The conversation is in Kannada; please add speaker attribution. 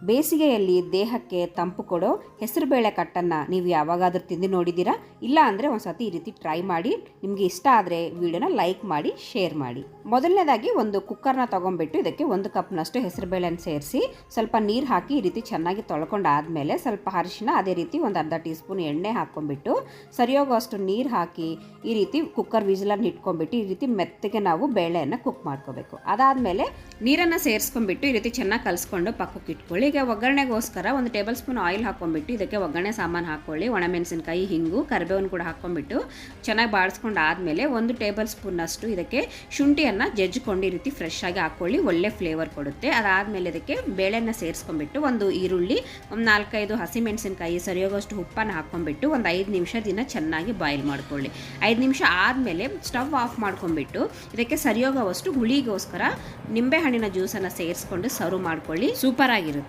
Speaker 1: ಬೇಸಿಗೆಯಲ್ಲಿ ದೇಹಕ್ಕೆ ತಂಪು ಕೊಡೋ ಹೆಸರುಬೇಳೆ ಕಟ್ಟನ್ನು ನೀವು ಯಾವಾಗಾದರೂ ತಿಂದು ನೋಡಿದ್ದೀರಾ? ಇಲ್ಲ ಅಂದರೆ ಒಂದು ಸತಿ ಈ ರೀತಿ ಟ್ರೈ ಮಾಡಿ. ನಿಮಗೆ ಇಷ್ಟ ಆದರೆ ವಿಡಿಯೋನ ಲೈಕ್ ಮಾಡಿ, ಶೇರ್ ಮಾಡಿ. ಮೊದಲನೇದಾಗಿ ಒಂದು ಕುಕ್ಕರ್ನ ತೊಗೊಂಡ್ಬಿಟ್ಟು ಇದಕ್ಕೆ 1 ಕಪ್ನಷ್ಟು ಹೆಸರುಬೇಳೆನ ಸೇರಿಸಿ ಸ್ವಲ್ಪ ನೀರು ಹಾಕಿ ಈ ರೀತಿ ಚೆನ್ನಾಗಿ ತೊಳ್ಕೊಂಡಾದಮೇಲೆ ಸ್ವಲ್ಪ ಅರಿಶಿನ, ಅದೇ ರೀತಿ ಒಂದು ಅರ್ಧ ಟೀ ಸ್ಪೂನ್ ಎಣ್ಣೆ ಹಾಕ್ಕೊಂಡ್ಬಿಟ್ಟು ಸರಿಯೋಗೋಷ್ಟು ನೀರು ಹಾಕಿ ಈ ರೀತಿ ಕುಕ್ಕರ್ ವಿಜಿಲನ್ನು ಇಟ್ಕೊಂಡ್ಬಿಟ್ಟು ಈ ರೀತಿ ಮೆತ್ತಗೆ ನಾವು ಬೇಳೆಯನ್ನು ಕುಕ್ ಮಾಡ್ಕೋಬೇಕು. ಅದಾದಮೇಲೆ ನೀರನ್ನು ಸೇರಿಸ್ಕೊಂಡ್ಬಿಟ್ಟು ಈ ರೀತಿ ಚೆನ್ನಾಗಿ ಕಲಿಸ್ಕೊಂಡು ಪಕ್ಕಕ್ಕೆ ಇಟ್ಕೊಳ್ಳಿ. ಈಗ ಒಗ್ಗರಣೆಗೋಸ್ಕರ 1 ಟೇಬಲ್ ಸ್ಪೂನ್ ಆಯಿಲ್ ಹಾಕ್ಕೊಂಡ್ಬಿಟ್ಟು ಇದಕ್ಕೆ ಒಗ್ಗರಣೆ ಸಾಮಾನು ಹಾಕ್ಕೊಳ್ಳಿ. ಒಣಮೆಣಸಿನಕಾಯಿ, ಹಿಂಗು, ಕರಿಬೇವನ್ನು ಕೂಡ ಹಾಕ್ಕೊಂಡ್ಬಿಟ್ಟು ಚೆನ್ನಾಗಿ ಬಾಡಿಸ್ಕೊಂಡು ಆದಮೇಲೆ 1 ಟೇಬಲ್ ಸ್ಪೂನ್ನಷ್ಟು ಇದಕ್ಕೆ ಶುಂಠಿಯನ್ನು ಜಜ್ಜಿಕೊಂಡು ಈ ರೀತಿ ಫ್ರೆಶ್ ಆಗಿ ಹಾಕ್ಕೊಳ್ಳಿ, ಒಳ್ಳೆ ಫ್ಲೇವರ್ ಕೊಡುತ್ತೆ. ಅದಾದಮೇಲೆ ಇದಕ್ಕೆ ಬೇಳೆನ ಸೇರಿಸ್ಕೊಂಡ್ಬಿಟ್ಟು ಒಂದು ಈರುಳ್ಳಿ, ಒಂದು 4-5 ಹಸಿಮೆಣಸಿನಕಾಯಿ, ಸರಿಯೋಗೋಷ್ಟು ಉಪ್ಪನ್ನು ಹಾಕ್ಕೊಂಡ್ಬಿಟ್ಟು ಒಂದು 5 ನಿಮಿಷ ಚೆನ್ನಾಗಿ ಬಾಯ್ಲ್ ಮಾಡ್ಕೊಳ್ಳಿ. 5 ನಿಮಿಷ ಆದಮೇಲೆ ಸ್ಟವ್ ಆಫ್ ಮಾಡ್ಕೊಂಡ್ಬಿಟ್ಟು ಇದಕ್ಕೆ ಸರಿಯೋಗೋವಷ್ಟು ಹುಳಿಗೋಸ್ಕರ ನಿಂಬೆಹಣ್ಣಿನ ಜ್ಯೂಸನ್ನು ಸೇರಿಸ್ಕೊಂಡು ಸರ್ವ್ ಮಾಡ್ಕೊಳ್ಳಿ. ಸೂಪರ್ ಆಗಿರುತ್ತೆ.